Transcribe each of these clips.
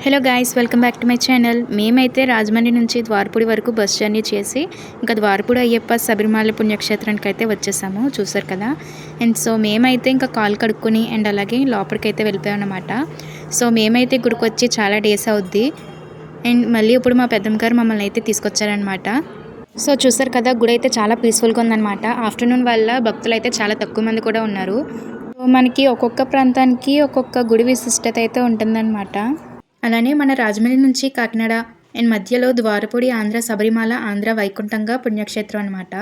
Hello guys, welcome back to my channel. మేమైతే రాజమండ్రి నుంచి ద్వారపూడి వరకు బస్ జర్నీ చేసి ఇంకా ద్వారపూడి అయ్యప్ప శబరిమల పుణ్యక్షేత్రానికి అయితే వచ్చేసాము. చూసారు కదా. అండ్ సో మేమైతే ఇంకా కాలు కడుక్కొని అండ్ అలాగే లోపలికి అయితే వెళ్ళిపోయాం అన్నమాట. సో మేమైతే గుడికి వచ్చి చాలా డేస్ అవుద్ది. అండ్ మళ్ళీ ఇప్పుడు మా పెద్దమ్మ గారు మమ్మల్ని అయితే తీసుకొచ్చారనమాట. సో చూసారు కదా, గుడి అయితే చాలా పీస్ఫుల్గా ఉందన్నమాట. ఆఫ్టర్నూన్ వల్ల భక్తులు అయితే చాలా తక్కువ మంది కూడా ఉన్నారు. సో మనకి ఒక్కొక్క ప్రాంతానికి ఒక్కొక్క గుడి విశిష్టత అయితే ఉంటుందన్నమాట. అలానే మన రాజమండ్రి నుంచి కాకినాడ అండ్ మధ్యలో ద్వారపూడి ఆంధ్ర శబరిమల ఆంధ్ర వైకుంఠంగా పుణ్యక్షేత్రం అనమాట.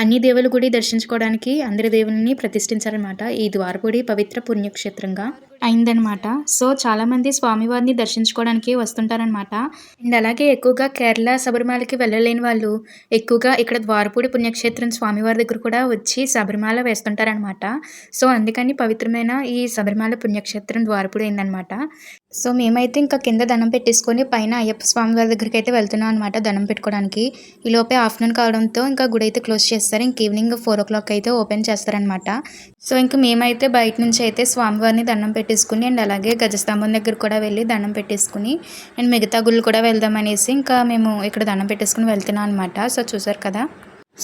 అన్ని దేవుల గుడి దర్శించుకోవడానికి అందరి దేవుల్ని ప్రతిష్ఠించారనమాట. ఈ ద్వారపూడి పవిత్ర పుణ్యక్షేత్రంగా అయిందనమాట. సో చాలామంది స్వామివారిని దర్శించుకోవడానికి వస్తుంటారనమాట. అండ్ అలాగే ఎక్కువగా కేరళ శబరిమలకి వెళ్ళలేని వాళ్ళు ఎక్కువగా ఇక్కడ ద్వారపూడి పుణ్యక్షేత్రం స్వామివారి దగ్గర కూడా వచ్చి శబరిమల వేస్తుంటారనమాట. సో అందుకని పవిత్రమైన ఈ శబరిమల పుణ్యక్షేత్రం ద్వారపూడి అయిందనమాట. సో మేమైతే ఇంకా కింద దండం పెట్టేసుకొని పైన అయ్యప్ప స్వామి వారి దగ్గరికి అయితే వెళ్తున్నాం అనమాట దండం పెట్టుకోవడానికి. ఈ లోపే ఆఫ్టర్నూన్ కావడంతో ఇంకా గుడి అయితే క్లోజ్ చేస్తారు. ఇంక ఈవినింగ్ 4 o'clock అయితే ఓపెన్ చేస్తారనమాట. సో ఇంక మేమైతే బయట నుంచి అయితే స్వామివారిని దండం పెట్టేసుకుని అండ్ అలాగే గజస్తంభం దగ్గర కూడా వెళ్ళి దండం పెట్టేసుకుని అండ్ మిగతా గుళ్ళు కూడా వెళ్దాం అనేసి ఇంకా మేము ఇక్కడ దండం పెట్టేసుకుని వెళ్తున్నాం అనమాట. సో చూసారు కదా.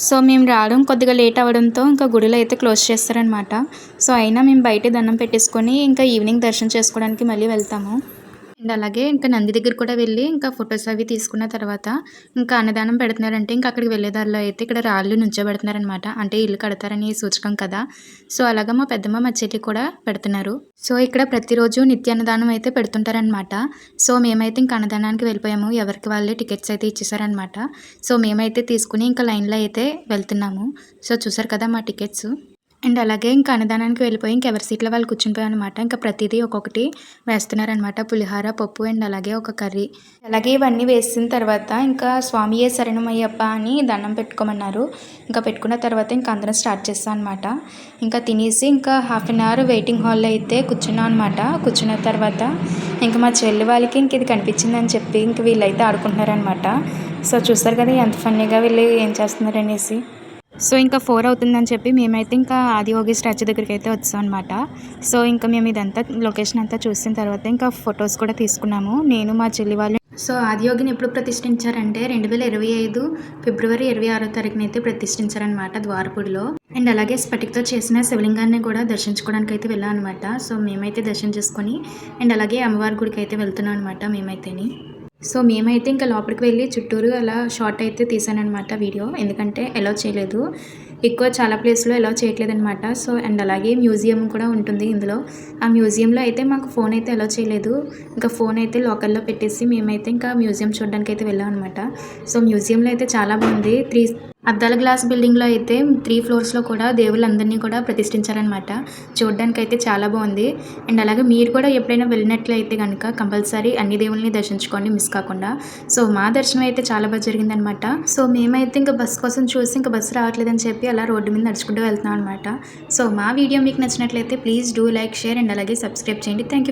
సో మేము రావడం కొద్దిగా లేట్ అవ్వడంతో ఇంకా గుడిలో అయితే క్లోజ్ చేస్తారనమాట. సో అయినా మేము బయట దండం పెట్టేసుకొని ఇంకా ఈవినింగ్ దర్శనం చేసుకోవడానికి మళ్ళీ వెళ్తాము. అండ్ అలాగే ఇంకా నంది దగ్గర కూడా వెళ్ళి ఇంకా ఫొటోస్ అవి తీసుకున్న తర్వాత ఇంకా అన్నదానం పెడుతున్నారంటే ఇంకా అక్కడికి వెళ్ళే దారిలో అయితే ఇక్కడ రాళ్ళు నుంచోబెడుతున్నారనమాట. అంటే ఇల్లు కడతారని సూచకం కదా. సో అలాగా మా పెద్దమ్మ మా చెల్లి కూడా పెడుతున్నారు. సో ఇక్కడ ప్రతిరోజు నిత్య అన్నదానం అయితే పెడుతుంటారనమాట. సో మేమైతే ఇంకా అన్నదానానికి వెళ్ళిపోయాము. ఎవరికి వాళ్ళే టికెట్స్ అయితే ఇచ్చేసారనమాట. సో మేమైతే తీసుకుని ఇంకా లైన్లో అయితే వెళ్తున్నాము. సో చూసారు కదా మా టికెట్స్. అండ్ అలాగే ఇంకా అన్నదానానికి వెళ్ళిపోయి ఇంకెవరి సీట్లో వాళ్ళు కూర్చునిపోయాం అనమాట. ఇంకా ప్రతిదీ ఒక్కొక్కటి వేస్తున్నారనమాట. పులిహార, పప్పు అండ్ అలాగే ఒక కర్రీ. అలాగే ఇవన్నీ వేసిన తర్వాత ఇంకా స్వామియే శరణమయ్యప్ప అని దండం పెట్టుకోమన్నారు. ఇంకా పెట్టుకున్న తర్వాత ఇంకా అందరం స్టార్ట్ చేస్తాం అనమాట. ఇంకా తినేసి ఇంకా 1/2 hour వెయిటింగ్ హాల్లో అయితే కూర్చున్నాం అనమాట. కూర్చున్న తర్వాత ఇంకా మా చెల్లి వాళ్ళకి ఇంక ఇది కనిపించిందని చెప్పి ఇంక వీళ్ళైతే ఆడుకుంటున్నారనమాట. సో చూస్తారు కదా ఎంత ఫన్నీగా వీళ్ళు ఏం చేస్తున్నారు అనేసి. సో ఇంకా 4 అవుతుందని చెప్పి మేమైతే ఇంకా ఆదియోగి స్టాచ్యూ దగ్గరికి అయితే వచ్చాం అనమాట. సో ఇంకా మేము ఇదంతా లొకేషన్ అంతా చూసిన తర్వాత ఇంకా ఫొటోస్ కూడా తీసుకున్నాము నేను మా చెల్లి వాళ్ళు. సో ఆదియోగిని ఎప్పుడు ప్రతిష్ఠించారంటే 2025 ఫిబ్రవరి 26వ అయితే ప్రతిష్ఠించారనమాట ద్వారపూడిలో. అండ్ అలాగే స్ఫటికతో చేసిన శివలింగాన్ని కూడా దర్శించుకోవడానికి అయితే వెళ్ళాం అనమాట. సో మేమైతే దర్శనం చేసుకొని అండ్ అలాగే అమ్మవారి గుడికి అయితే వెళ్తున్నాం అనమాట మేమైతేని. సో మేమైతే ఇంకా లోపలికి వెళ్ళి చుట్టూరు అలా షార్ట్ అయితే తీసానమాట వీడియో. ఎందుకంటే అలౌ చేయలేదు, ఎక్కువ చాలా ప్లేస్లో అలౌ చేయట్లేదు అనమాట. సో అండ్ అలాగే మ్యూజియం కూడా ఉంటుంది ఇందులో. ఆ మ్యూజియంలో అయితే మాకు ఫోన్ అయితే అలౌ చేయలేదు. ఇంకా ఫోన్ అయితే లోకల్లో పెట్టేసి మేమైతే ఇంకా మ్యూజియం చూడడానికి అయితే వెళ్ళాం అనమాట. సో మ్యూజియంలో అయితే చాలా బాగుంది. అద్దాల గ్లాస్ బిల్డింగ్లో అయితే 3 floors కూడా దేవుళ్ళందరినీ కూడా ప్రతిష్ఠించారనమాట. చూడడానికి అయితే చాలా బాగుంది. అండ్ అలాగే మీరు కూడా ఎప్పుడైనా వెళ్ళినట్లయితే కనుక కంపల్సరీ అన్ని దేవుళ్ళని దర్శించుకోండి మిస్ కాకుండా. సో మా దర్శనం అయితే చాలా బాగా జరిగిందనమాట. సో మేమైతే ఇంకా బస్ కోసం చూసి ఇంకా బస్సు రావట్లేదని చెప్పి అలా రోడ్డు మీద నడుచుకుంటూ వెళ్తున్నాం అనమాట. సో మా వీడియో మీకు నచ్చినట్లయితే please do like, share and అలాగే సబ్స్క్రైబ్ చేయండి. Thank you.